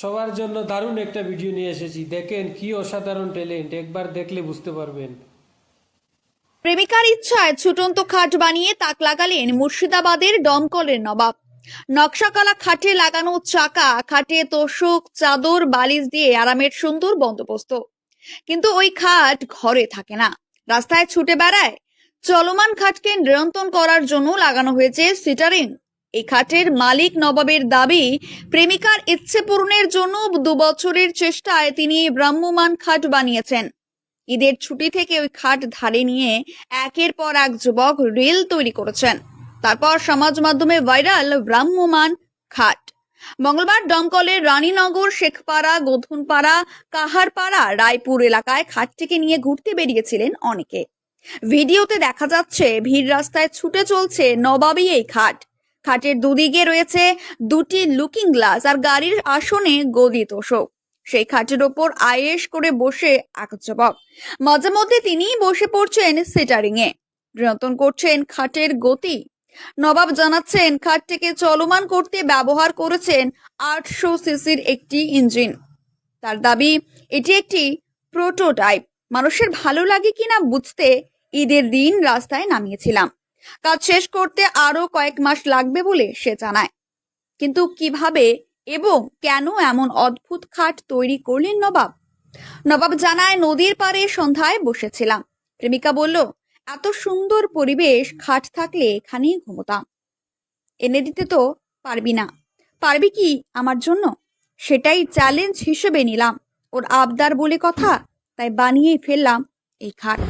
সবার জন্য দারুণ একটা ভিডিও নিয়ে এসেছি। দেখেন কি অসাধারণ ট্যালেন্ট, একবার দেখলে বুঝতে পারবেন। প্রেমিকার ইচ্ছায় ছুটন্ত খাট বানিয়ে তাক লাগালেন মুর্শিদাবাদের দমকলের নবাব। নকশাকলা খাটে লাগানো চাকা, খাটে তোষক, চাদর, বালিশ দিয়ে আরামের সুন্দর বন্দোবস্ত। কিন্তু ওই খাট ঘরে থাকে না, রাস্তায় ছুটে বেড়ায়। চলমান খাটকে নিয়ন্ত্রণ করার জন্য লাগানো হয়েছে সিটারিং। এই খাটের মালিক নবাবের দাবি, প্রেমিকার ইচ্ছে পূরণের জন্য 2 বছরের চেষ্টায় তিনি ভ্রাম্যমাণ খাট বানিয়েছেন। ঈদের ছুটি থেকে ওই খাট ধারে নিয়ে একের পর এক যুবক রিল তৈরি করেছেন। তারপর সমাজ মাধ্যমে ভাইরাল ভ্রাম্যমাণ খাট। মঙ্গলবার দমকলের রানীনগর, শেখপাড়া, গোধনপাড়া, কাহারপাড়া, রায়পুর এলাকায় খাটটিকে নিয়ে ঘুরতে বেরিয়েছিলেন অনেকে। ভিডিওতে দেখা যাচ্ছে ভিড় রাস্তায় ছুটে চলছে নবাবী এই খাট। খাটের দুদিকে রয়েছে 2টি লুকিং গ্লাস আর গাড়ির আসনে গদি তোষক। সেই খাটের ওপর আয়েশ করে বসে এক যুবক। মাঝে মধ্যে তিনিই বসে পড়ছেন সিটারিং এ, নিয়ন্ত্রণ করছেন খাটের গতি। নবাব জানাচ্ছেন, খাটটিকে চলমান করতে ব্যবহার করেছেন 800 সিসির একটি ইঞ্জিন। তার দাবি, এটি একটি প্রোটোটাইপ। মানুষের ভালো লাগে কিনা বুঝতে ঈদের দিন রাস্তায় নামিয়েছিলাম। কাজ শেষ করতে আরো কয়েক মাস লাগবে বলে সে জানায়। কিন্তু কিভাবে এবং কেন এমন অদ্ভুত খাট তৈরি করলেন নবাব? নবাব জানায়, নদীর পাড়ে সন্ধ্যায় বসেছিলাম। প্রেমিকা বলল, এত সুন্দর পরিবেশ, খাট থাকলে এখানেই ঘুমোতাম। এনে দিতে তো পারবি না। পারবি কি আমার জন্য? সেটাই চ্যালেঞ্জ হিসেবে নিলাম। ওর আবদার বলে কথা, তাই বানিয়েই ফেললাম এই খাট।